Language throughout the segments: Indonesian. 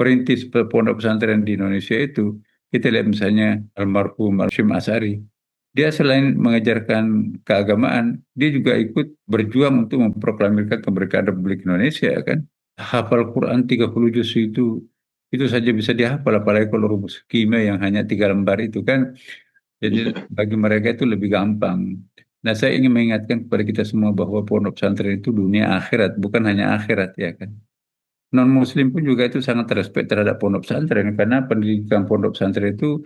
perintis pondok pesantren di Indonesia itu, kita lihat misalnya almarhum Hashim Asy'ari, dia selain mengajarkan keagamaan, dia juga ikut berjuang untuk memproklamirkan kemerdekaan Republik Indonesia kan. Hafal Quran 30 juz itu saja bisa dihafal, apalagi kalau rumus kimia yang hanya 3 lembar itu kan. Jadi bagi mereka itu lebih gampang. Nah, saya ingin mengingatkan kepada kita semua bahwa pondok pesantren itu dunia akhirat, bukan hanya akhirat ya kan. Non-Muslim pun juga itu sangat respect terhadap pondok pesantren karena pendidikan pondok pesantren itu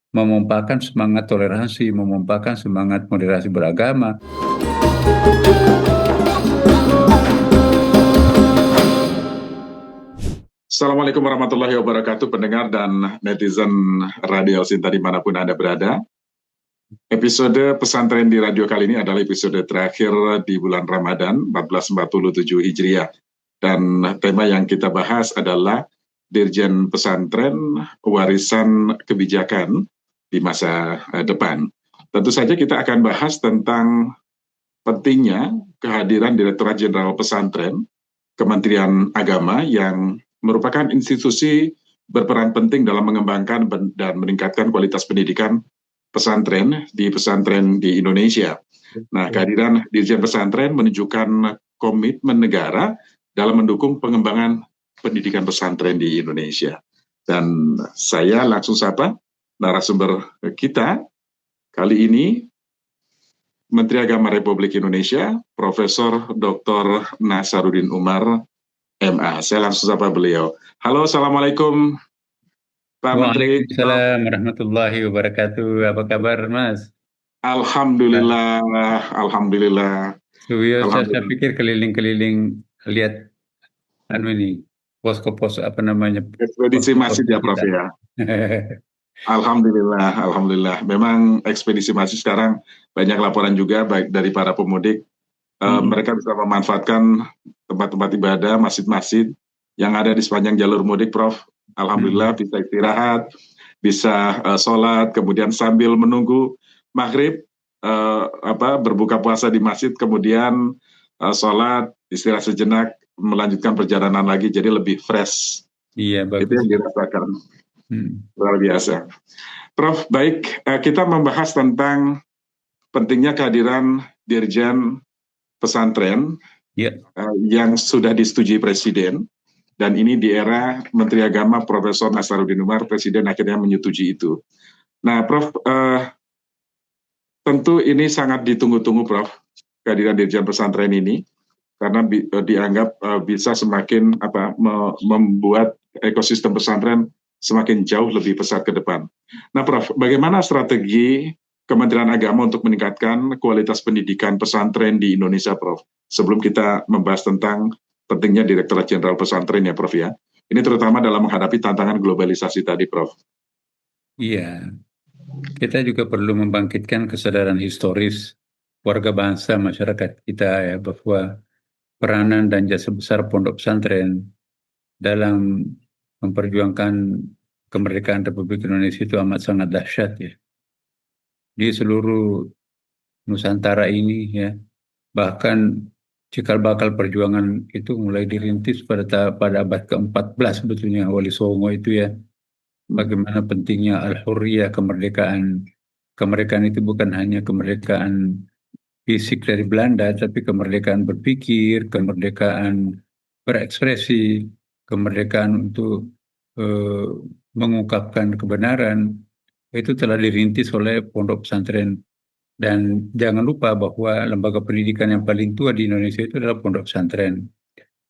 memompakan semangat toleransi, memompakan semangat moderasi beragama. Assalamualaikum warahmatullahi wabarakatuh, pendengar dan netizen Radio Sinta dimanapun Anda berada. Episode pesantren di radio kali ini adalah episode terakhir di bulan Ramadan 1447 Hijriah. Dan tema yang kita bahas adalah Dirjen Pesantren Warisan Kebijakan di masa depan. Tentu saja kita akan bahas tentang pentingnya kehadiran Direktorat Jenderal Pesantren Kementerian Agama yang merupakan institusi berperan penting dalam mengembangkan dan meningkatkan kualitas pendidikan pesantren di Indonesia. Nah, kehadiran Dirjen Pesantren menunjukkan komitmen negara dalam mendukung pengembangan pendidikan pesantren di Indonesia. Dan saya langsung sapa narasumber kita kali ini, Menteri Agama Republik Indonesia, Profesor Dr. Nasaruddin Umar, MA. Saya langsung sapa beliau. Halo, Assalamualaikum, Pak Menteri. Waalaikumsalam warahmatullahi wabarakatuh. Apa kabar, Mas? Alhamdulillah, alhamdulillah. Saya pikir keliling-keliling lihat ini pos apa namanya? Ekspedisi masjid ya, Prof ya. Alhamdulillah, alhamdulillah. Memang ekspedisi masjid sekarang banyak laporan juga baik dari para pemudik. Mereka bisa memanfaatkan tempat-tempat ibadah, masjid-masjid yang ada di sepanjang jalur mudik, Prof. Alhamdulillah bisa istirahat, bisa sholat, kemudian sambil menunggu maghrib, berbuka puasa di masjid, kemudian sholat, istirahat sejenak, melanjutkan perjalanan lagi, jadi lebih fresh. Iya, bagus. Itu yang dirasakan. Luar biasa. Prof, baik, kita membahas tentang pentingnya kehadiran Dirjen Pesantren yang sudah disetujui Presiden, dan ini di era Menteri Agama Profesor Nasaruddin Umar, Presiden akhirnya menyetujui itu. Nah, Prof, tentu ini sangat ditunggu-tunggu, Prof, kehadiran Dirjen Pesantren ini, karena dianggap bisa semakin membuat ekosistem pesantren semakin jauh lebih besar ke depan. Nah, Prof, bagaimana strategi Kementerian Agama untuk meningkatkan kualitas pendidikan pesantren di Indonesia, Prof? Sebelum kita membahas tentang pentingnya Direktorat Jenderal Pesantren ya, Prof ya. Ini terutama dalam menghadapi tantangan globalisasi tadi, Prof. Iya, kita juga perlu membangkitkan kesadaran historis warga bangsa masyarakat kita ya, bahwa peranan dan jasa besar pondok pesantren dalam memperjuangkan kemerdekaan Republik Indonesia itu amat sangat dahsyat ya. Di seluruh Nusantara ini ya, bahkan cikal bakal perjuangan itu mulai dirintis pada abad ke-14 sebetulnya, Wali Songo itu ya. Bagaimana pentingnya al-hurriyah, kemerdekaan. Kemerdekaan itu bukan hanya kemerdekaan fisik dari Belanda, tapi kemerdekaan berpikir, kemerdekaan berekspresi, kemerdekaan untuk mengungkapkan kebenaran. Itu telah dirintis oleh pondok pesantren. Dan jangan lupa bahwa lembaga pendidikan yang paling tua di Indonesia itu adalah pondok pesantren.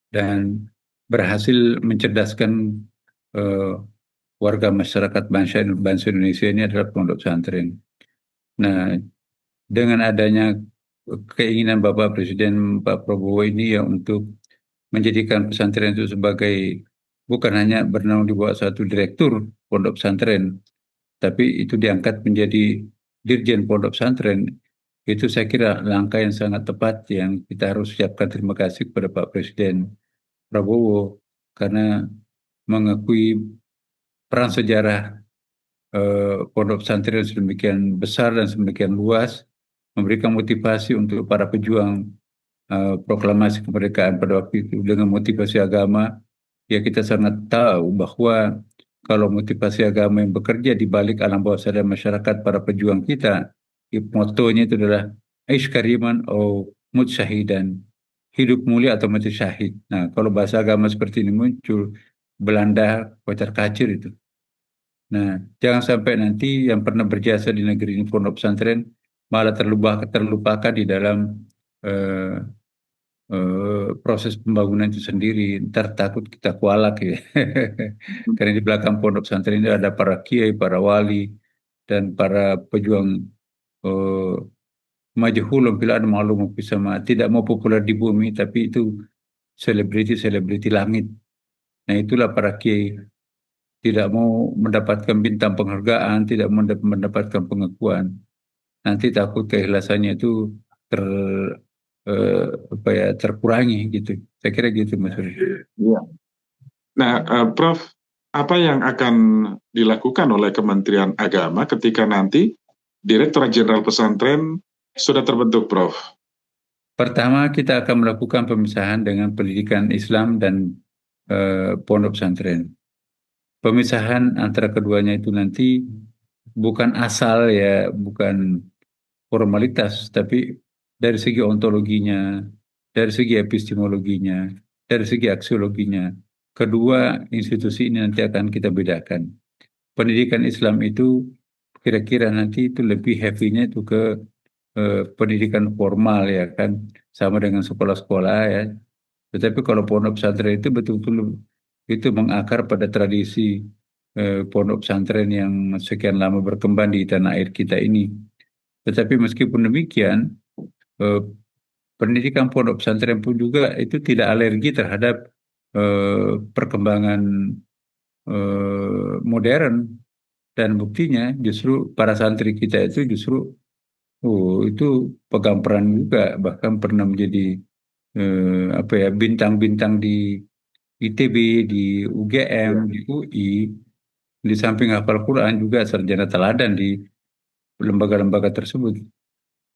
Dan berhasil mencerdaskan warga masyarakat bangsa Indonesia ini adalah pondok pesantren. Nah, dengan adanya keinginan Bapak Presiden Pak Prabowo ini ya untuk menjadikan pesantren itu sebagai bukan hanya bernaung di bawah satu direktur pondok pesantren, tapi itu diangkat menjadi Dirjen Pondok Pesantren. Itu saya kira langkah yang sangat tepat yang kita harus siapkan. Terima kasih kepada Pak Presiden Prabowo karena mengakui peran sejarah pondok pesantren sedemikian besar dan sedemikian luas, memberikan motivasi untuk para pejuang proklamasi kemerdekaan pada waktu itu dengan motivasi agama ya kita sangat tahu bahwa kalau motivasi agama yang bekerja di balik alam bawah sadar masyarakat para pejuang kita, motonya itu adalah Aish Kariman atau Mut Syahidan, hidup mulia atau mati syahid. Nah, kalau bahasa agama seperti ini muncul, Belanda kocar kacir itu. Nah, jangan sampai nanti yang pernah berjasa di negeri ini pondok pesantren malah terlupakan di dalam eh, proses pembangunan itu sendiri. Ntar takut kita kualak ya. Karena di belakang pondok pesantren ini ada para kiai, para wali, dan para pejuang eh, majhulun fil ard ma'lum fis sama. Tidak mau populer di bumi, tapi itu selebriti-selebriti langit. Nah, itulah para kiai. Tidak mau mendapatkan bintang penghargaan, tidak mau mendapatkan pengakuan. Nanti takut keikhlasannya itu ter apa ya terkurangi gitu. Saya kira gitu Mas Rudi. Iya. Nah, Prof, apa yang akan dilakukan oleh Kementerian Agama ketika nanti Direktorat Jenderal Pesantren sudah terbentuk, Prof? Pertama kita akan melakukan pemisahan dengan pendidikan Islam dan pondok pesantren. Pemisahan antara keduanya itu nanti bukan asal ya, bukan formalitas, tapi dari segi ontologinya, dari segi epistemologinya, dari segi aksiologinya. Kedua institusi ini nanti akan kita bedakan. Pendidikan Islam itu kira-kira nanti itu lebih heavy-nya itu ke pendidikan formal ya kan, sama dengan sekolah-sekolah ya. Tetapi kalau pondok pesantren itu betul-betul itu mengakar pada tradisi pondok pesantren yang sekian lama berkembang di tanah air kita ini. Tetapi meskipun demikian, eh, pendidikan pondok pesantren pun juga itu tidak alergi terhadap perkembangan modern, dan buktinya justru para santri kita itu justru itu pegang peran juga, bahkan pernah menjadi apa ya bintang-bintang di ITB, di UGM, Ya. di UI, di samping hafal Quran juga sarjana teladan di lembaga-lembaga tersebut.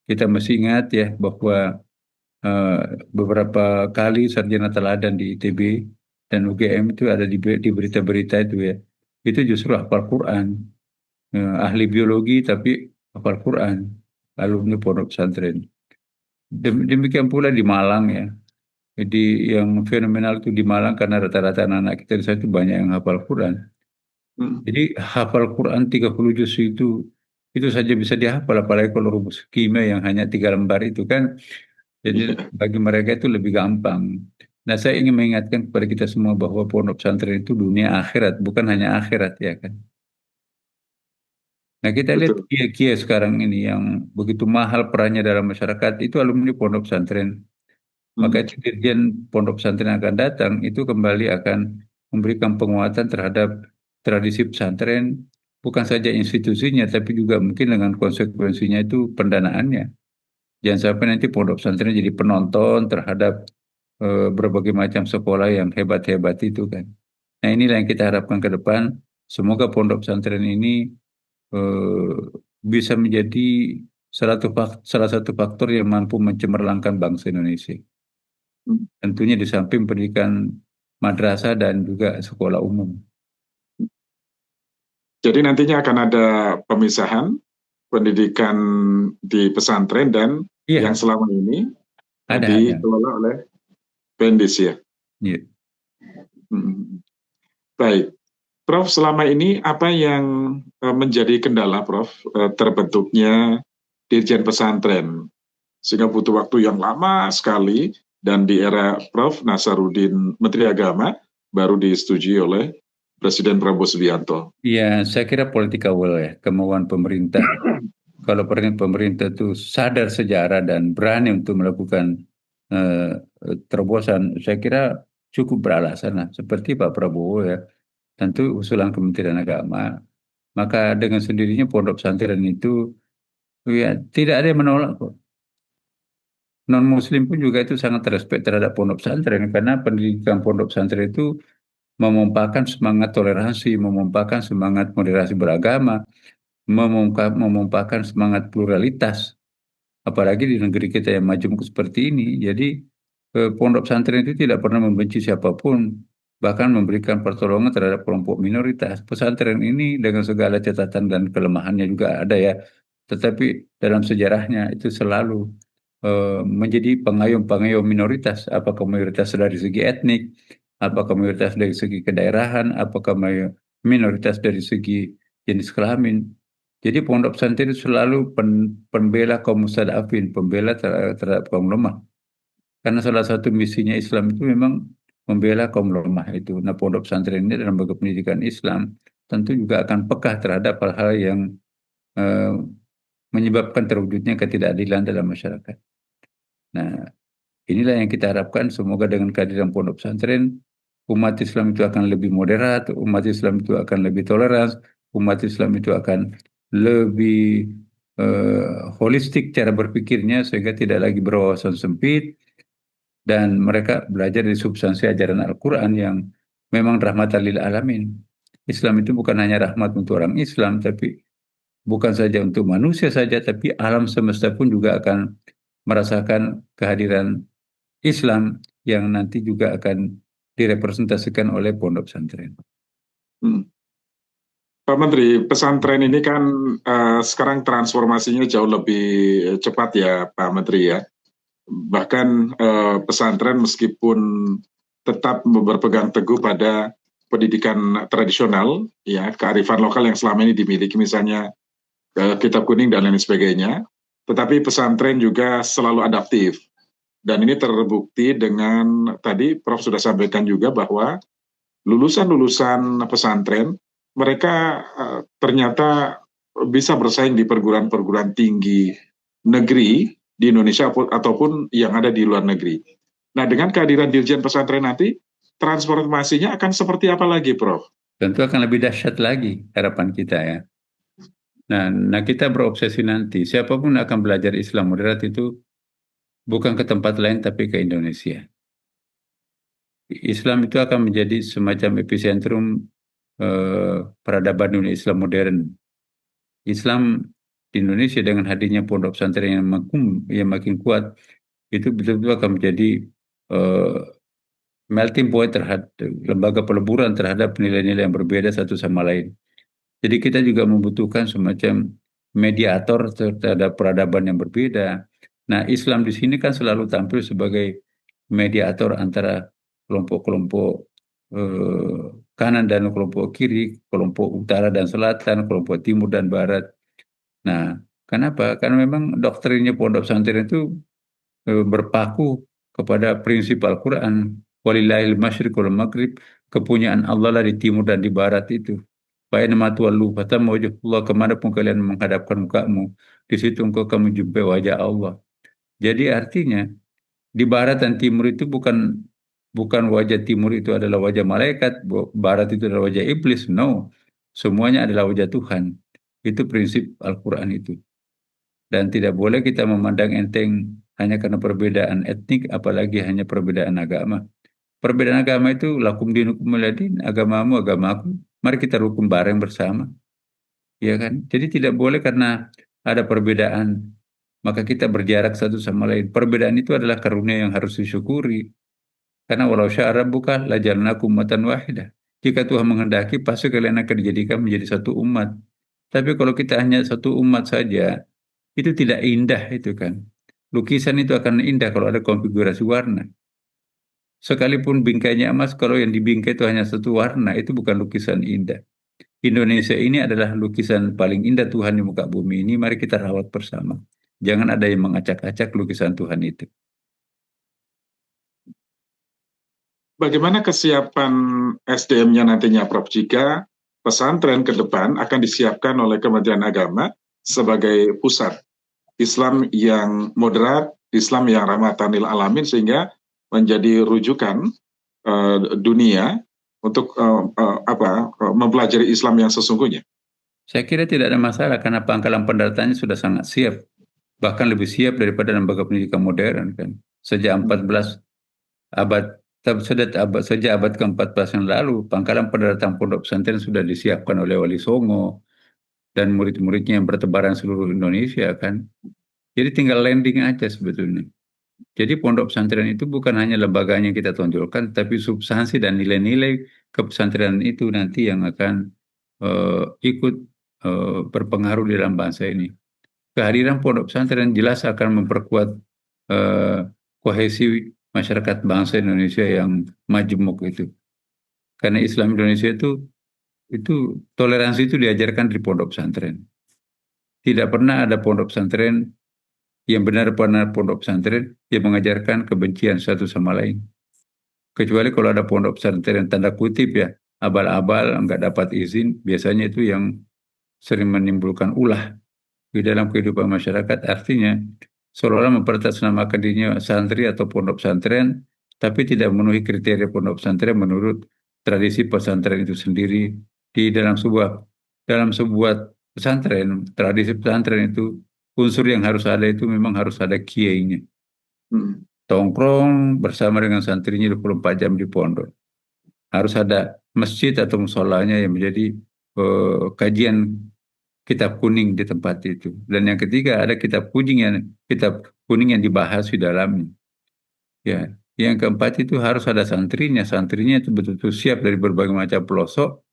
Kita masih ingat ya bahwa eh, beberapa kali sarjana teladan di ITB dan UGM itu ada di berita-berita itu ya. Itu justru hafal Quran, ahli biologi tapi hafal Quran, alumni pondok pesantren. Demikian pula di Malang ya. Jadi yang fenomenal itu di Malang karena rata-rata anak-anak kita di sana itu banyak yang hafal Quran. Hmm. Jadi hafal Quran 30 juz itu saja bisa dihafal, apalagi kalau rumus kimia yang hanya 3 lembar itu kan. Jadi Iya. bagi mereka itu lebih gampang. Nah, saya ingin mengingatkan kepada kita semua bahwa pondok pesantren itu dunia akhirat, bukan hanya akhirat ya kan. Nah, kita lihat Betul. kia-kia sekarang ini yang begitu mahal perannya dalam masyarakat itu alumni pondok pesantren. Maka Hmm. itu Dirjen Pondok Pesantren yang akan datang itu kembali akan memberikan penguatan terhadap tradisi pesantren, bukan saja institusinya, tapi juga mungkin dengan konsekuensinya itu pendanaannya. Jangan sampai nanti pondok pesantren jadi penonton terhadap berbagai macam sekolah yang hebat-hebat itu kan. Nah, inilah yang kita harapkan ke depan. Semoga pondok pesantren ini eh, bisa menjadi salah satu faktor yang mampu mencemerlangkan bangsa Indonesia. Hmm. Tentunya di samping pendidikan madrasah dan juga sekolah umum. Jadi nantinya akan ada pemisahan pendidikan di pesantren dan yang Iya, selama ini ada. dikelola oleh Pendis ya. Iya. Hmm. Baik, Prof, selama ini apa yang menjadi kendala, Prof, terbentuknya Dirjen Pesantren? Sehingga butuh waktu yang lama sekali dan di era Prof. Nasaruddin Menteri Agama baru disetujui oleh Presiden Prabowo Subianto. Iya, saya kira political will ya, kemauan pemerintah. Kalau pemerintah itu sadar sejarah dan berani untuk melakukan eh, terobosan, saya kira cukup beralasan lah. Seperti Pak Prabowo ya, tentu usulan Kementerian Agama, maka dengan sendirinya pondok pesantren itu ya tidak ada yang menolak kok. Non-Muslim pun juga itu sangat respect terhadap pondok pesantren karena pendidikan pondok pesantren itu memompakan semangat toleransi, memompakan semangat moderasi beragama, memompakan semangat pluralitas. Apalagi di negeri kita yang majemuk seperti ini. Jadi pondok pesantren itu tidak pernah membenci siapapun. bahkan memberikan pertolongan terhadap kelompok minoritas. Pesantren ini dengan segala catatan dan kelemahannya juga ada ya, tetapi dalam sejarahnya itu selalu menjadi pengayom-pengayom minoritas, apakah minoritas dari segi etnik, apakah minoritas dari segi kedaerahan, apakah minoritas dari segi jenis kelamin. Jadi pondok pesantren itu selalu pembela kaum mustadafin, pembela terhadap kaum lemah. Karena salah satu misinya Islam itu memang membela kaum lemah itu. Nah, pondok pesantren ini dalam lembaga pendidikan Islam tentu juga akan peka terhadap hal-hal yang eh, menyebabkan terwujudnya ketidakadilan dalam masyarakat. Nah, inilah yang kita harapkan, semoga dengan kehadiran pondok pesantren, umat Islam itu akan lebih moderat, umat Islam itu akan lebih toleran, umat Islam itu akan lebih holistik cara berpikirnya, sehingga tidak lagi berwawasan sempit, dan mereka belajar dari substansi ajaran Al-Quran yang memang rahmatan lil alamin. Islam itu bukan hanya rahmat untuk orang Islam, tapi bukan saja untuk manusia saja, tapi alam semesta pun juga akan merasakan kehadiran Islam yang nanti juga akan direpresentasikan oleh pondok pesantren. Hmm. Pak Menteri, pesantren ini kan sekarang transformasinya jauh lebih cepat ya Pak Menteri ya. Bahkan pesantren meskipun tetap berpegang teguh pada pendidikan tradisional, ya kearifan lokal yang selama ini dimiliki, misalnya kitab kuning dan lain sebagainya, tetapi pesantren juga selalu adaptif. Dan ini terbukti dengan tadi Prof sudah sampaikan juga bahwa lulusan-lulusan pesantren mereka ternyata bisa bersaing di perguruan-perguruan tinggi negeri di Indonesia ataupun yang ada di luar negeri. Nah, dengan kehadiran Dirjen Pesantren nanti, transformasinya akan seperti apa lagi, Prof? Tentu akan lebih dahsyat lagi harapan kita ya. Nah, kita berobsesi nanti, siapapun akan belajar Islam moderat itu bukan ke tempat lain tapi ke Indonesia. Islam itu akan menjadi semacam epicentrum peradaban dunia Islam modern. Islam di Indonesia dengan hadirnya pondok pesantren yang makin kuat, itu betul-betul akan menjadi eh, melting point terhadap lembaga peleburan terhadap nilai-nilai yang berbeda satu sama lain. Jadi kita juga membutuhkan semacam mediator terhadap peradaban yang berbeda. Nah, Islam di sini kan selalu tampil sebagai mediator antara kelompok-kelompok eh, kanan dan kelompok kiri, kelompok utara dan selatan, kelompok timur dan barat. Nah, kenapa? Karena memang doktrinnya pondok pesantren itu berpaku kepada prinsip Al-Quran. Walillahil masyriq wal maghrib, kepunyaan Allah lah di timur dan di barat itu. Fa'inama tuwallu fatamma wajhullah, kemanapun kalian menghadapkan mukamu, di situ engkau akan menjumpai wajah Allah. Jadi artinya di barat dan timur itu bukan wajah timur itu adalah wajah malaikat, barat itu adalah wajah iblis. No, semuanya adalah wajah Tuhan. Itu prinsip Al-Quran itu. Dan tidak boleh kita memandang enteng hanya karena perbedaan etnik, apalagi hanya perbedaan agama. Perbedaan agama itu lakum dinukum waladin, agamamu agamaku, mari kita rukun bareng bersama, ya kan? Jadi tidak boleh karena ada perbedaan maka kita berjarak satu sama lain. Perbedaan itu adalah karunia yang harus disyukuri. Karena walau syaa rabbuka lajalnakum ummatan wahidah. Jika Tuhan menghendaki, pasti kalian akan dijadikan menjadi satu umat. Tapi kalau kita hanya satu umat saja, itu tidak indah itu kan. Lukisan itu akan indah kalau ada konfigurasi warna. Sekalipun bingkainya emas, kalau yang dibingkai itu hanya satu warna, itu bukan lukisan indah. Indonesia ini adalah lukisan paling indah Tuhan di muka bumi ini. Mari kita rawat bersama. Jangan ada yang mengacak-acak lukisan Tuhan itu. Bagaimana kesiapan SDM-nya nantinya, Prof, jika pesantren ke depan akan disiapkan oleh Kementerian Agama sebagai pusat Islam yang moderat, Islam yang rahmatan lil alamin, sehingga menjadi rujukan dunia untuk mempelajari Islam yang sesungguhnya? Saya kira tidak ada masalah karena pangkalan pendatangnya sudah sangat siap. Bahkan lebih siap daripada lembaga pendidikan modern kan. Sejak 14 abad sejak abad ke-14 yang lalu, pangkalan pendatang pondok pesantren sudah disiapkan oleh Wali Songo dan murid-muridnya yang bertebaran seluruh Indonesia kan. Jadi tinggal landing aja sebetulnya. Jadi pondok pesantren itu bukan hanya lembaganya kita tonjolkan, tapi substansi dan nilai-nilai kepesantrenan itu nanti yang akan ikut berpengaruh di dalam bangsa ini. Kehadiran pondok pesantren jelas akan memperkuat eh, kohesi masyarakat bangsa Indonesia yang majemuk itu. Karena Islam Indonesia itu toleransi itu diajarkan di pondok pesantren. Tidak pernah ada pondok pesantren yang benar-benar pondok pesantren yang mengajarkan kebencian satu sama lain. Kecuali kalau ada pondok pesantren tanda kutip ya, abal-abal nggak dapat izin, biasanya itu yang sering menimbulkan ulah di dalam kehidupan masyarakat. Artinya seolah-olah mempertahankan dirinya santri atau pondok pesantren, tapi tidak memenuhi kriteria pondok pesantren menurut tradisi pesantren itu sendiri. Di dalam sebuah pesantren, tradisi pesantren itu unsur yang harus ada itu memang harus ada kiainya. Hmm. Tongkrong bersama dengan santrinya 24 jam di pondok. Harus ada masjid atau musolanya yang menjadi kajian kitab kuning di tempat itu. Dan yang ketiga ada kitab kuning yang dibahas di dalamnya. Ya, yang keempat itu harus ada santrinya. Santrinya itu betul-betul siap dari berbagai macam pelosok,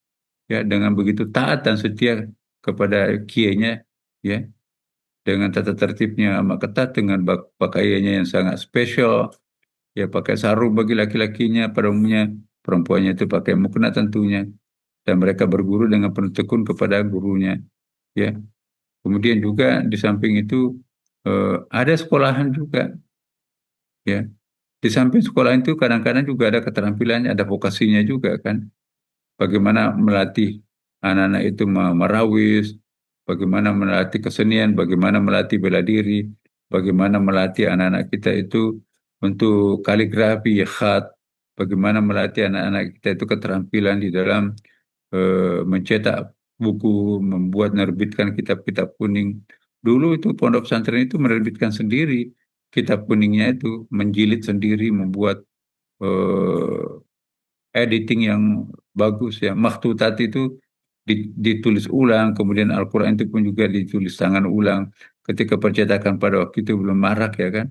ya, dengan begitu taat dan setia kepada kiainya, ya, dengan tata tertibnya amat ketat, dengan pakaiannya yang sangat spesial, ya, pakai sarung bagi laki-lakinya, pada umumnya perempuannya itu pakai mukena tentunya, dan mereka berguru dengan penuh tekun kepada gurunya, ya. Kemudian juga di samping itu ada sekolahan juga, ya. Di samping sekolah itu kadang-kadang juga ada keterampilannya, ada vokasinya juga kan. Bagaimana melatih anak-anak itu merawis, bagaimana melatih kesenian, bagaimana melatih bela diri, bagaimana melatih anak-anak kita itu untuk kaligrafi, khat, bagaimana melatih anak-anak kita itu keterampilan di dalam mencetak buku, membuat menerbitkan kitab-kitab kuning. Dulu itu pondok pesantren itu menerbitkan sendiri kitab kuningnya itu, menjilid sendiri, membuat eh, editing yang bagus ya. Makhtutat itu ditulis ulang, kemudian Al-Quran itu pun juga ditulis tangan ulang. Ketika percetakan pada waktu itu belum marak ya kan.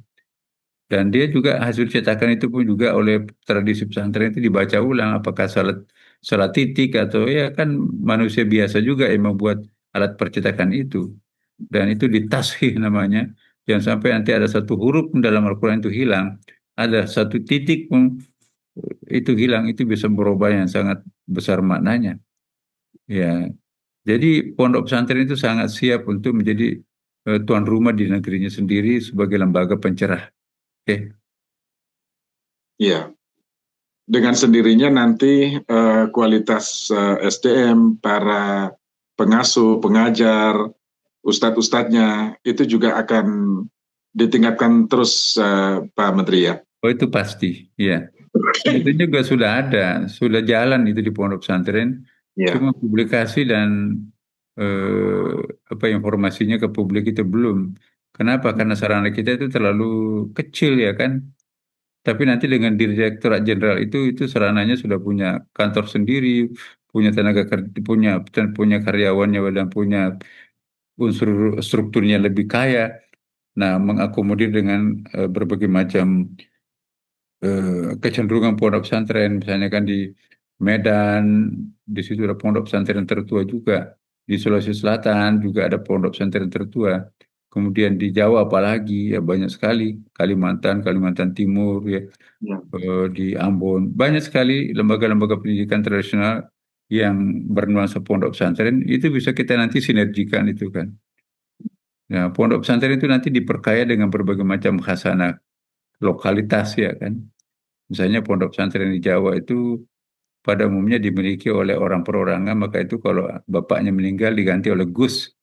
Dan dia juga hasil cetakan itu pun juga oleh tradisi pesantren itu dibaca ulang, apakah salah salah titik atau ya kan manusia biasa juga yang membuat alat percetakan itu. Dan itu ditashih namanya. Jangan sampai nanti ada satu huruf pun dalam Al-Quran itu hilang, ada satu titik pun itu hilang, itu bisa berubah yang sangat besar maknanya. Ya, jadi pondok pesantren itu sangat siap untuk menjadi tuan rumah di negerinya sendiri sebagai lembaga pencerah. Oke. Iya, dengan sendirinya nanti kualitas SDM, para pengasuh, pengajar, ustadz-ustadznya itu juga akan ditingkatkan terus, Pak Menteri ya. Oh itu pasti, ya. Itu juga sudah ada, sudah jalan itu di pondok pesantren. Ya, Cuma publikasi dan apa informasinya ke publik itu belum. Kenapa? Karena sarana kita itu terlalu kecil ya kan. Tapi nanti dengan Direktorat Jenderal itu sarananya sudah punya kantor sendiri, punya tenaga kerja, punya karyawannya dan punya unsur strukturnya lebih kaya. Nah, mengakomodir dengan berbagai macam kecenderungan pondok pesantren, misalnya kan di Medan, di situ ada pondok pesantren tertua juga. Di Sulawesi Selatan juga ada pondok pesantren tertua. Kemudian di Jawa apalagi ya banyak sekali, Kalimantan Timur ya, ya. di Ambon, banyak sekali lembaga-lembaga pendidikan tradisional yang bernuansa pondok pesantren itu bisa kita nanti sinergikan itu kan. Nah, pondok pesantren itu nanti diperkaya dengan berbagai macam khasanah lokalitas ya kan. Misalnya pondok pesantren di Jawa itu pada umumnya dimiliki oleh orang perorangan, maka itu kalau bapaknya meninggal diganti oleh Gus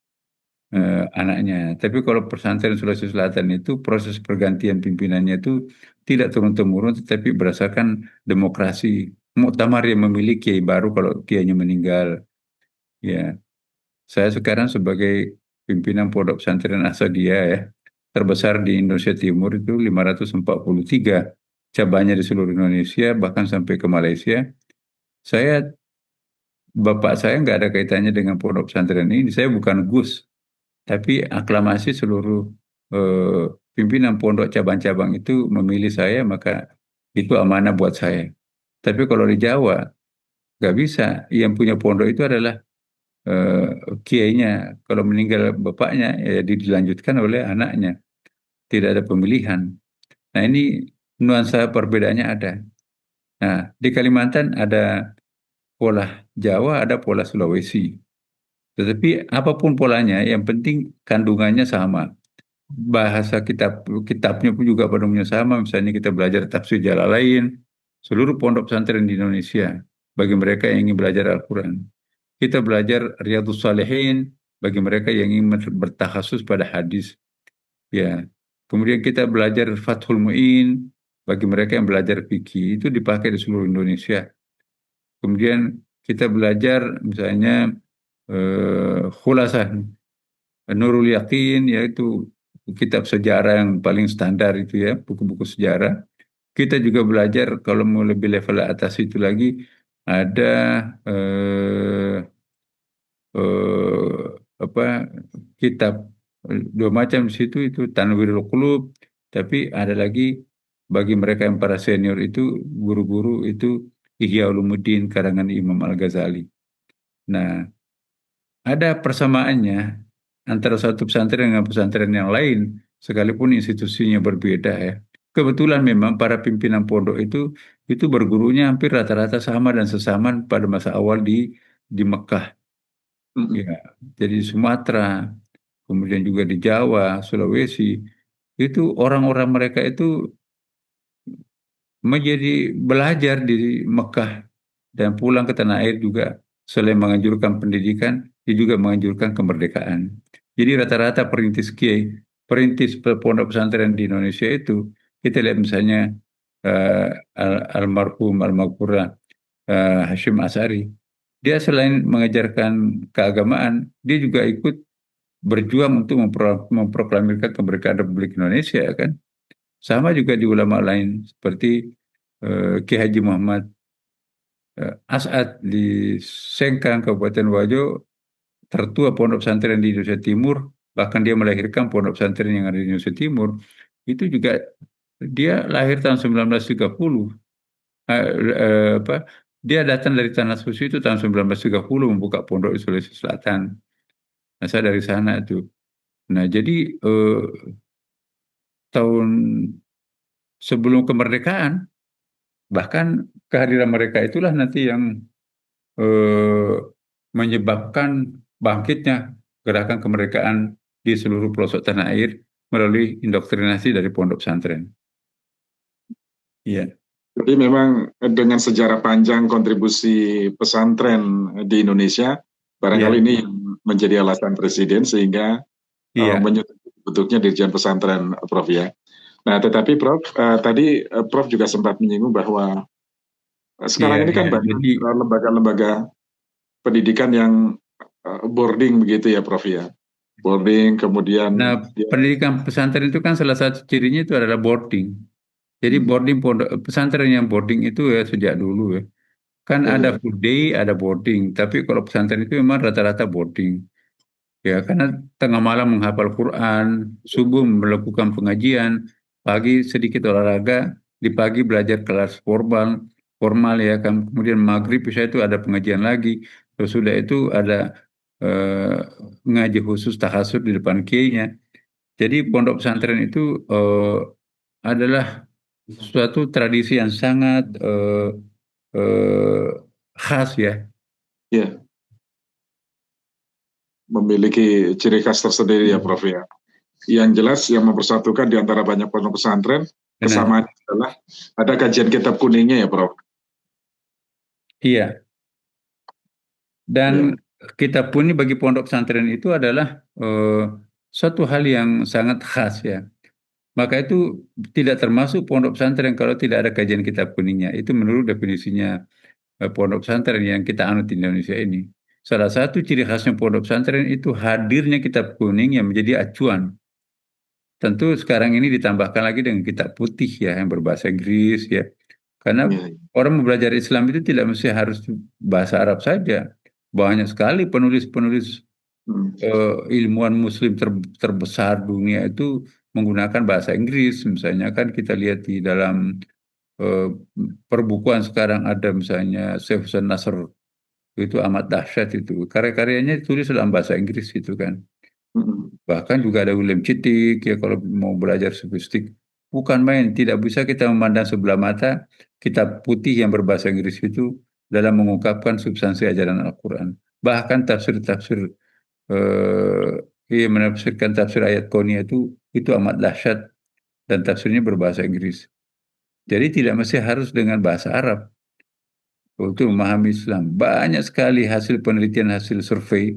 anaknya. Tapi kalau pesantren Sulawesi Selatan itu proses pergantian pimpinannya itu tidak turun-temurun, tetapi berdasarkan demokrasi. Muktamar yang memilih kiai baru kalau kiainya meninggal. Ya, saya sekarang sebagai pimpinan Pondok Pesantren Asadia ya, terbesar di Indonesia Timur itu 543 cabangnya di seluruh Indonesia, bahkan sampai ke Malaysia. Saya, bapak saya nggak ada kaitannya dengan pondok pesantren ini. Saya bukan Gus, tapi aklamasi seluruh eh, pimpinan pondok cabang-cabang itu memilih saya, maka itu amanah buat saya. Tapi kalau di Jawa, nggak bisa. Yang punya pondok itu adalah eh, kiainya. Kalau meninggal bapaknya, ya dilanjutkan oleh anaknya. Tidak ada pemilihan. Nah, ini nuansa perbedaannya ada. Nah, di Kalimantan ada pola Jawa, ada pola Sulawesi. Tetapi apapun polanya, yang penting kandungannya sama. Bahasa kitabnya pun juga pada umumnya sama. Misalnya kita belajar tafsir Jalalain, seluruh pondok pesantren di Indonesia, bagi mereka yang ingin belajar Al-Quran. Kita belajar Riyadhus Shalihin bagi mereka yang ingin bertakhasus pada hadis. Ya. Kemudian kita belajar Fathul Mu'in bagi mereka yang belajar fikih. Itu dipakai di seluruh Indonesia. Kemudian kita belajar misalnya Khulasah Nurul Yakin, yaitu kitab sejarah yang paling standar itu ya, buku-buku sejarah. Kita juga belajar kalau mau lebih level atas itu lagi ada eh, eh, apa kitab dua macam di situ, itu Tanwirul Qulub, tapi ada lagi bagi mereka yang para senior itu guru-guru itu Ihya Ulumuddin karangan Imam Al-Ghazali. Nah, ada persamaannya antara satu pesantren dengan pesantren yang lain, sekalipun institusinya berbeda ya. Kebetulan memang para pimpinan pondok itu bergurunya hampir rata-rata sama dan sesama pada masa awal di Mekah. Mm-mm. Ya, jadi di Sumatera, kemudian juga di Jawa, Sulawesi, itu orang-orang mereka itu menjadi belajar di Mekah dan pulang ke tanah air juga, selain menganjurkan pendidikan, dia juga menganjurkan kemerdekaan. Jadi rata-rata perintis kiai, perintis pondok pesantren di Indonesia itu, kita lihat misalnya almarhum almarhumah Hashim Asari, dia selain mengajarkan keagamaan, dia juga ikut berjuang untuk memproklamirkan kemerdekaan Republik Indonesia kan. Sama juga di ulama lain seperti Ki Haji Muhammad As'ad di Sengkang, Kabupaten Wajo, tertua pondok pesantren di Indonesia Timur, bahkan dia melahirkan pondok pesantren yang ada di Indonesia Timur, itu juga dia lahir tahun 1930. Apa, dia datang dari Tanah Suci itu tahun 1930 membuka pondok di Sulawesi Selatan. Nah, saya dari sana itu. Nah, jadi tahun sebelum kemerdekaan, bahkan kehadiran mereka itulah nanti yang eh, menyebabkan bangkitnya gerakan kemerdekaan di seluruh pelosok tanah air melalui indoktrinasi dari pondok pesantren. Iya, Jadi memang dengan sejarah panjang kontribusi pesantren di Indonesia, barangkali iya, ini yang menjadi alasan Presiden sehingga iya, menyetujui bentuknya Dirjen Pesantren, Prof ya. Nah, tetapi Prof, tadi Prof juga sempat menyinggung bahwa iya, sekarang ini iya. kan banyak Jadi, lembaga-lembaga pendidikan yang boarding begitu ya Prof ya. Boarding nah, kemudian dia pendidikan pesantren itu kan salah satu cirinya itu adalah boarding. Jadi hmm, boarding pondok pesantren yang boarding itu ya sejak dulu ya. Kan ya, ada ya. full day, ada boarding. Tapi kalau pesantren itu memang rata-rata boarding. Ya, karena tengah malam menghafal Quran, subuh melakukan pengajian, pagi sedikit olahraga, di pagi belajar kelas formal, formal ya kan. Kemudian maghrib bisa itu ada pengajian lagi. Terus sudah itu ada eh, ngaji khusus tahasud di depan kiainya. Jadi pondok pesantren itu adalah suatu tradisi yang sangat eh, khas ya. Ya, memiliki ciri khas tersendiri ya Prof ya. Yang jelas yang mempersatukan di antara banyak pondok pesantren, Benar. kesamaan adalah ada kajian kitab kuningnya ya Prof. Iya. Ya, Dan kita pun ini bagi pondok pesantren itu adalah suatu hal yang sangat khas ya. Maka itu tidak termasuk pondok pesantren kalau tidak ada kajian kitab kuningnya. Itu menurut definisinya pondok pesantren yang kita anut di Indonesia ini. Salah satu ciri khasnya pondok pesantren itu hadirnya kitab kuning yang menjadi acuan. Tentu sekarang ini ditambahkan lagi dengan kitab putih ya yang berbahasa Inggris ya. Karena ya, orang mau belajar Islam itu tidak mesti harus bahasa Arab saja. Banyak sekali penulis-penulis hmm, ilmuwan Muslim terbesar dunia itu menggunakan bahasa Inggris. Misalnya kan kita lihat di dalam eh, perbukuan sekarang ada misalnya Syekh Hasan Nasr, itu amat dahsyat itu. Karya-karyanya ditulis dalam bahasa Inggris itu kan. mm, Bahkan juga ada William Citik ya kalau mau belajar sofistik. Bukan main, tidak bisa kita memandang sebelah mata kitab putih yang berbahasa Inggris itu dalam mengungkapkan substansi ajaran Al-Quran. Bahkan tafsir-tafsir eh, menafsirkan tafsir ayat Qur'an itu amat dahsyat dan tafsirnya berbahasa Inggris. Jadi tidak mesti harus dengan bahasa Arab untuk memahami Islam. Banyak sekali hasil penelitian, hasil survei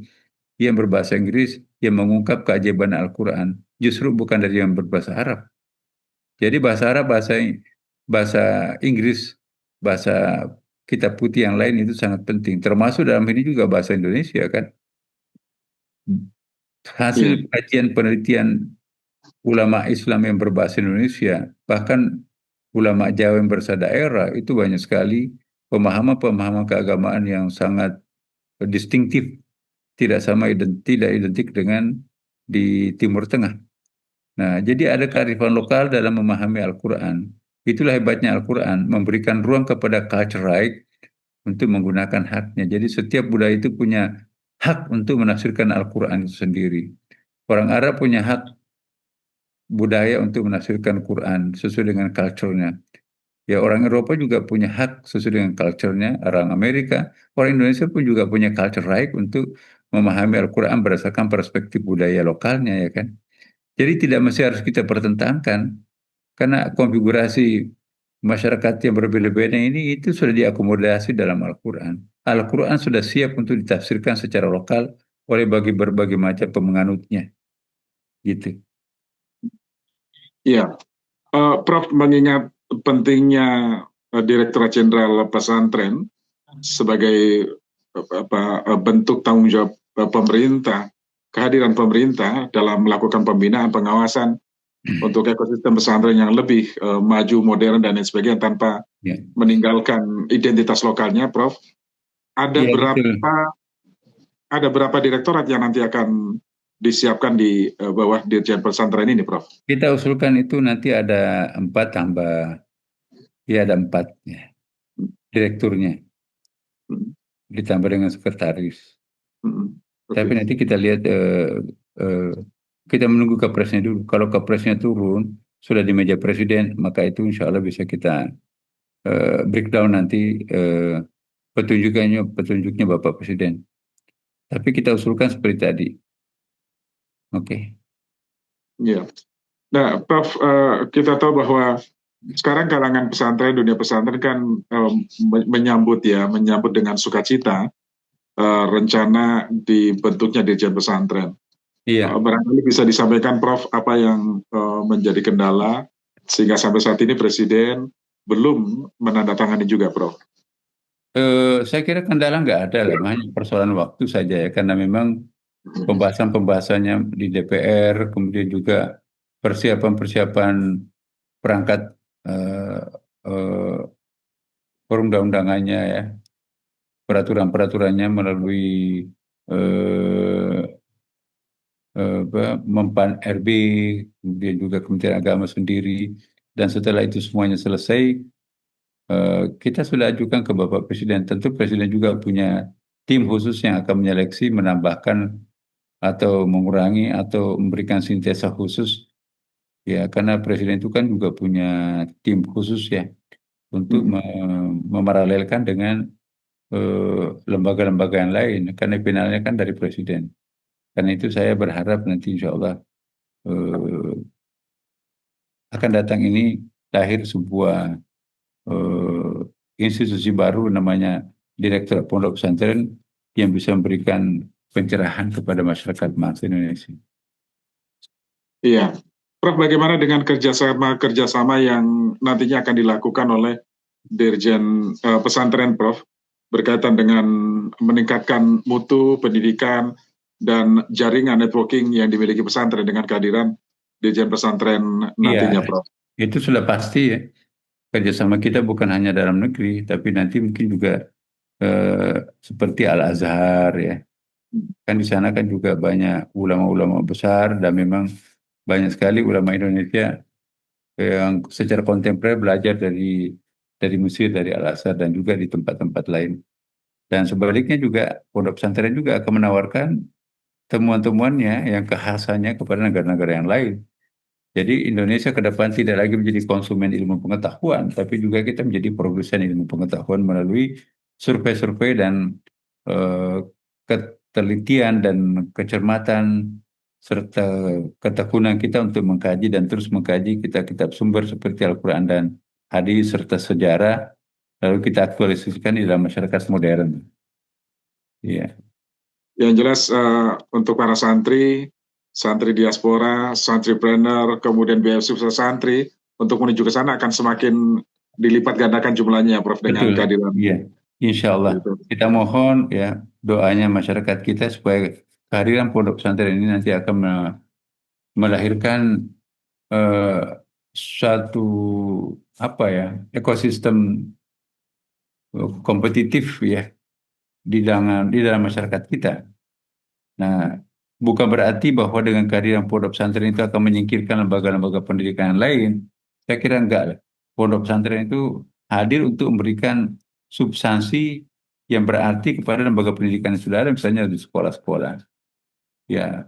yang berbahasa Inggris yang mengungkap keajaiban Al-Quran. Justru bukan dari yang berbahasa Arab. Jadi bahasa Arab, bahasa Inggris, bahasa kitab putih yang lain itu sangat penting. Termasuk dalam ini juga bahasa Indonesia kan. iya, Hasil kajian penelitian ulama Islam yang berbahasa Indonesia, bahkan ulama Jawa yang bersadaerah, itu banyak sekali pemahaman-pemahaman keagamaan yang sangat distintif, tidak sama tidak identik dengan di Timur Tengah. Nah, jadi ada kearifan lokal dalam memahami Al-Quran. Itulah hebatnya Al-Quran, memberikan ruang kepada culture right untuk menggunakan haknya. Jadi setiap budaya itu punya hak untuk menafsirkan Al-Quran itu sendiri. Orang Arab punya hak budaya untuk menafsirkan Quran sesuai dengan culture-nya. Ya, orang Eropa juga punya hak sesuai dengan culture-nya, orang Amerika, orang Indonesia pun juga punya culture right untuk memahami Al-Quran berdasarkan perspektif budaya lokalnya, ya kan? Jadi tidak mesti harus kita pertentangkan, karena konfigurasi masyarakat yang berbeda-beda ini itu sudah diakomodasi dalam Al-Quran. Al-Quran sudah siap untuk ditafsirkan secara lokal oleh berbagai macam pemenganutnya, gitu. iya. Prof, mengingat pentingnya Direktorat Jenderal Pesantren sebagai bentuk tanggung jawab pemerintah, kehadiran pemerintah dalam melakukan pembinaan pengawasan untuk ekosistem pesantren yang lebih maju, modern dan lain sebagainya tanpa Ya, meninggalkan identitas lokalnya, Prof. Ada ya berapa betul. ada berapa direktorat yang nanti akan disiapkan di bawah Dirjen Pesantren ini, Prof? Kita usulkan itu nanti ada 4 tambah, ya ada 4 ya, direkturnya Hmm, ditambah dengan sekretaris. hmm, oke. Tapi nanti kita lihat, eh, kita menunggu Kepresnya dulu. Kalau Kepresnya turun, sudah di meja Presiden, maka itu insya Allah bisa kita breakdown nanti petunjuknya Bapak Presiden. Tapi kita usulkan seperti tadi. Oke. Ya. Nah, Prof, kita tahu bahwa sekarang kalangan pesantren, dunia pesantren kan menyambut dengan sukacita rencana dibentuknya Dirjen Pesantren. Iya. Barangkali bisa disampaikan, Prof, apa yang menjadi kendala sehingga sampai saat ini Presiden belum menandatangani juga, Prof. Saya kira kendala nggak ada lah, hanya persoalan waktu saja ya, karena memang pembahasan-pembahasannya di DPR, kemudian juga persiapan-persiapan perangkat eh, eh, perundang-undangannya ya, peraturan-peraturannya melalui eh, Mempan RB, kemudian juga Kementerian Agama sendiri, dan setelah itu semuanya selesai, kita sudah ajukan ke Bapak Presiden. Tentu Presiden juga punya tim khusus yang akan menyeleksi, menambahkan atau mengurangi atau memberikan sintesa khusus ya, karena Presiden itu kan juga punya tim khusus ya untuk Hmm. memaralelkan dengan lembaga-lembaga yang lain, karena finalnya kan dari Presiden. Karena itu saya berharap nanti insya Allah eh, akan datang ini lahir sebuah eh, institusi baru namanya Direktur Pondok Pesantren yang bisa memberikan pencerahan kepada masyarakat bangsa Indonesia. Iya. Prof, bagaimana dengan kerjasama yang nantinya akan dilakukan oleh Dirjen Pesantren, Prof, berkaitan dengan meningkatkan mutu pendidikan dan jaringan networking yang dimiliki pesantren dengan kehadiran Dirjen Pesantren Iya, nantinya, Prof. itu sudah pasti ya. Kerjasama kita bukan hanya dalam negeri, tapi nanti mungkin juga eh, seperti Al-Azhar ya. Kan di sana kan juga banyak ulama-ulama besar dan memang Banyak sekali ulama Indonesia yang secara kontemporer belajar dari Mesir, dari Al-Azhar, dan juga di tempat-tempat lain. Dan sebaliknya juga pondok pesantren juga akan menawarkan temuan-temuannya yang kekhasannya kepada negara-negara yang lain. Jadi Indonesia ke depan tidak lagi menjadi konsumen ilmu pengetahuan, tapi juga kita menjadi produsen ilmu pengetahuan melalui survei-survei dan eh, ketelitian dan kecermatan serta ketekunan kita untuk mengkaji dan terus mengkaji kitab-kitab sumber seperti Al-Quran dan hadis serta sejarah, lalu kita aktualisasikan di dalam masyarakat modern. Iya, Yang jelas untuk para santri, santri diaspora, santripreneur, kemudian biaya sukses santri, untuk menuju ke sana akan semakin dilipat gandakan jumlahnya, Prof, dengan betul. kehadiran Iya, insya Allah. itu. Kita mohon ya doanya masyarakat kita supaya kehadiran pondok pesantren ini nanti akan melahirkan eh, satu apa ya ekosistem kompetitif ya di dalam masyarakat kita. Nah, bukan berarti bahwa dengan kehadiran pondok pesantren itu akan menyingkirkan lembaga-lembaga pendidikan yang lain. Saya kira enggak lah. Pondok pesantren itu hadir untuk memberikan substansi yang berarti kepada lembaga pendidikan yang sudah ada, misalnya di sekolah-sekolah. Ya,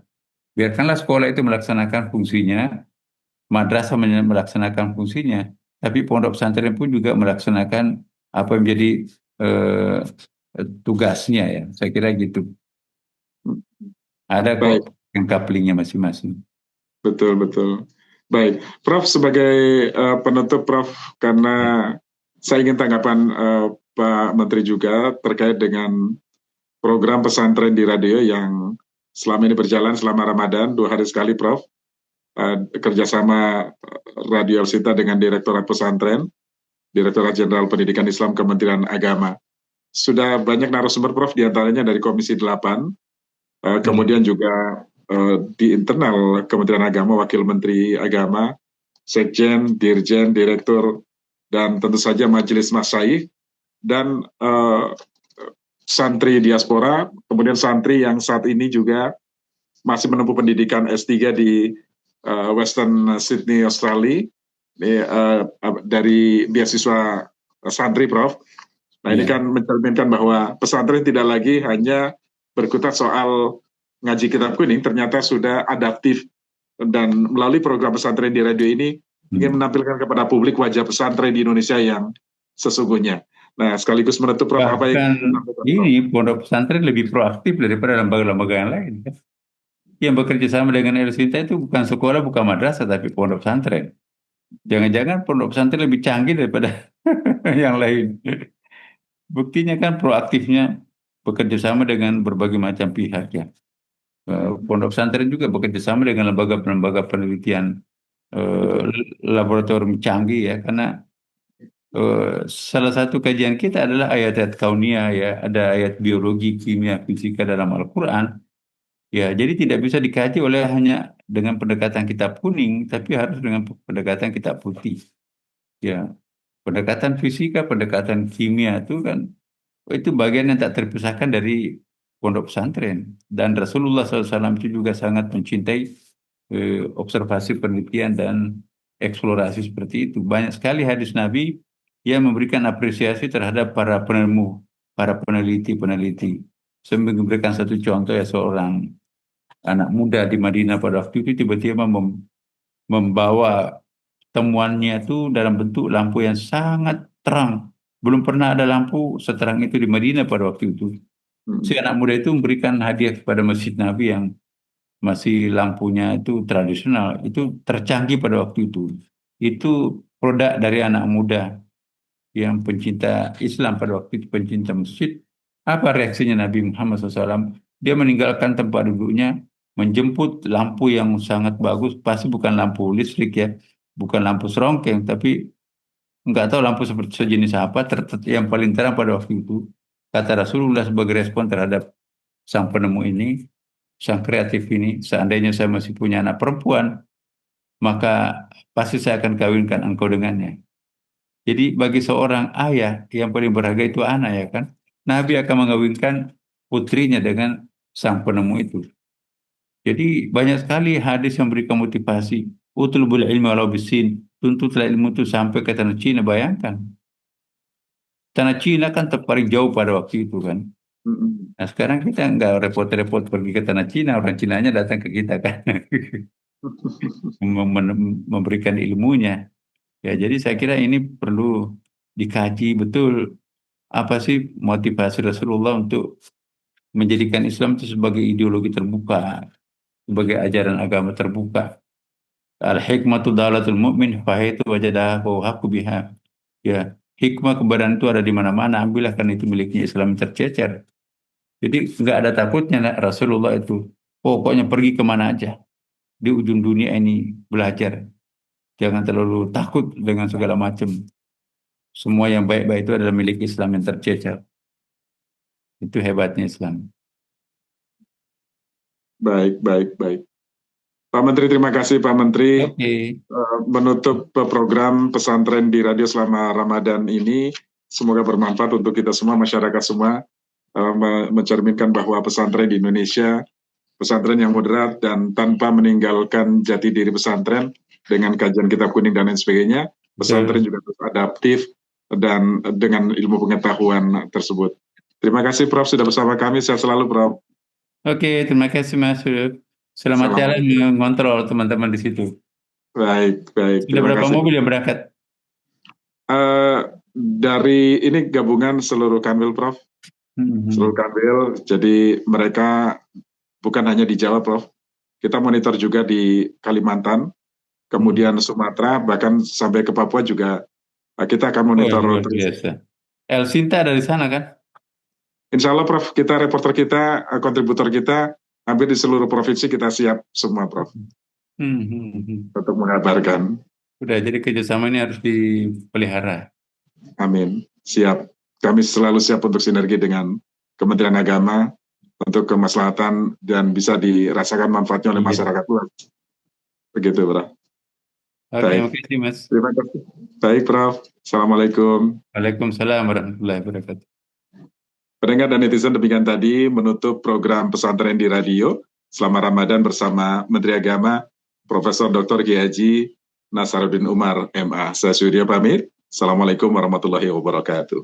biarkanlah sekolah itu melaksanakan fungsinya, madrasah melaksanakan fungsinya, tapi pondok pesantren pun juga melaksanakan apa yang menjadi eh, tugasnya ya. Saya kira gitu. Ada kok Baik, yang couplingnya masing-masing. betul, betul. Baik, Prof, sebagai penutup, Prof, karena Ya. saya ingin tanggapan Pak Menteri juga terkait dengan program pesantren di radio yang selama ini berjalan selama Ramadan, 2 hari sekali, Prof. Kerjasama Radio Alsita dengan Direktorat Pesantren, Direktorat Jenderal Pendidikan Islam Kementerian Agama. Sudah banyak narasumber, Prof, diantaranya dari Komisi 8, Hmm. kemudian juga di internal Kementerian Agama, Wakil Menteri Agama, Sekjen, Dirjen, Direktur, dan tentu saja Majelis Masyaikh, dan santri diaspora, kemudian santri yang saat ini juga masih menempuh pendidikan S3 di Western Sydney, Australia, dari beasiswa santri, Prof. Nah, ini Ya. kan mencerminkan bahwa pesantren tidak lagi hanya berkutat soal ngaji kitab kuning, ternyata sudah adaptif, dan melalui program pesantren di radio ini ingin Hmm. menampilkan kepada publik wajah pesantren di Indonesia yang sesungguhnya. Nah, sekaligus menutup, Prof, apa yang Bahkan disampaikan, Prof? ini pondok pesantren lebih proaktif daripada lembaga-lembaga yang lain, kan? Yang bekerja sama dengan El Sinta itu bukan sekolah, bukan madrasah, tapi pondok pesantren. Jangan-jangan pondok pesantren lebih canggih daripada yang lain. Buktinya kan proaktifnya bekerja sama dengan berbagai macam pihak ya. Pondok pesantren juga bekerja sama dengan lembaga-lembaga penelitian, Betul. laboratorium canggih ya, karena salah satu kajian kita adalah ayat-ayat kauniyah ya, ada ayat biologi, kimia, fisika dalam Al-Quran. Ya, jadi tidak bisa dikaji oleh hanya dengan pendekatan kitab kuning, tapi harus dengan pendekatan kitab putih. Ya, pendekatan fisika, pendekatan kimia itu kan itu bagian yang tak terpisahkan dari pondok pesantren. Dan Rasulullah SAW itu juga sangat mencintai observasi penelitian dan eksplorasi seperti itu. Banyak sekali hadis Nabi yang memberikan apresiasi terhadap para penemu, para peneliti-peneliti. Saya memberikan satu contoh ya, seorang anak muda di Madinah pada waktu itu tiba-tiba membawa temuannya itu dalam bentuk lampu yang sangat terang. Belum pernah ada lampu seterang itu di Madinah pada waktu itu. Si anak muda itu memberikan hadiah kepada Masjid Nabi yang masih lampunya itu tradisional, itu tercanggih pada waktu itu. Itu produk dari anak muda yang pencinta Islam pada waktu itu, pencinta masjid. Apa reaksinya Nabi Muhammad SAW? Dia meninggalkan tempat duduknya, menjemput lampu yang sangat bagus, pasti bukan lampu listrik ya, bukan lampu serongkeng, tapi nggak tahu lampu seperti sejenis apa, yang paling terang pada waktu itu. Kata Rasulullah sebagai respon terhadap sang penemu ini, sang kreatif ini, seandainya saya masih punya anak perempuan, maka pasti saya akan kawinkan engkau dengannya. Jadi bagi seorang ayah yang paling berharga itu anak ya kan. Nabi akan mengawinkan putrinya dengan sang penemu itu. Jadi banyak sekali hadis yang memberikan motivasi. Utlubul ilmi walau bisin. Tuntutlah ilmu itu sampai ke tanah Cina. Bayangkan. Tanah Cina kan paling jauh pada waktu itu kan. Mm-mm. Nah sekarang kita nggak repot-repot pergi ke tanah Cina. Orang Cinanya datang ke kita kan. Memberikan ilmunya. Ya jadi saya kira ini perlu dikaji betul. Apa sih motivasi Rasulullah untuk menjadikan Islam itu sebagai ideologi terbuka. Sebagai ajaran agama terbuka. Al-hikmatu dalatul mu'min fahaitu wajadaha haqqu biha. Ya, hikmah kebenaran itu ada di mana-mana. Ambillah kan itu miliknya Islam tercecer. Jadi nggak ada takutnya Rasulullah itu. Pokoknya pergi kemana aja. Di ujung dunia ini belajar. Jangan terlalu takut dengan segala macam. Semua yang baik-baik itu adalah milik Islam yang tercecer. Itu hebatnya Islam. Baik, baik, baik. Pak Menteri, terima kasih Pak Menteri. Oke. Menutup program pesantren di radio selama Ramadan ini. Semoga bermanfaat untuk kita semua, masyarakat semua. Mencerminkan bahwa pesantren di Indonesia, pesantren yang moderat dan tanpa meninggalkan jati diri pesantren dengan kajian kitab kuning dan lain sebagainya. Pesantren juga terus adaptif dan dengan ilmu pengetahuan tersebut. Terima kasih Prof. sudah bersama kami. Sehat selalu Prof. Oke, terima kasih Mas. Selamat jalan mengontrol teman-teman di situ. Baik, baik. Sudah berapa mobil yang berangkat? Dari ini gabungan seluruh kanwil Prof. Seluruh kanwil. Jadi mereka bukan hanya di Jawa Prof. Kita monitor juga di Kalimantan, kemudian Sumatera, bahkan sampai ke Papua juga kita akan monitor. Luar biasa. El Sinta dari sana kan? Insya Allah Prof, kita reporter kita, kontributor kita, hampir di seluruh provinsi kita siap semua Prof. Untuk mengabarkan. Udah, jadi kerjasama ini harus dipelihara. Amin, siap. Kami selalu siap untuk sinergi dengan Kementerian Agama untuk kemaslahatan dan bisa dirasakan manfaatnya oleh masyarakat luas. Begitu Prof. Oke, terima kasih Mas. Terima kasih. Baik Prof. Assalamualaikum. Waalaikumsalam warahmatullahi wabarakatuh. Pendengar dan netizen, demikian tadi menutup program pesantren di radio selama Ramadan bersama Menteri Agama Profesor Dr. Kiai Haji Nasaruddin Umar MA. Saya Surya pamit. Assalamualaikum warahmatullahi wabarakatuh.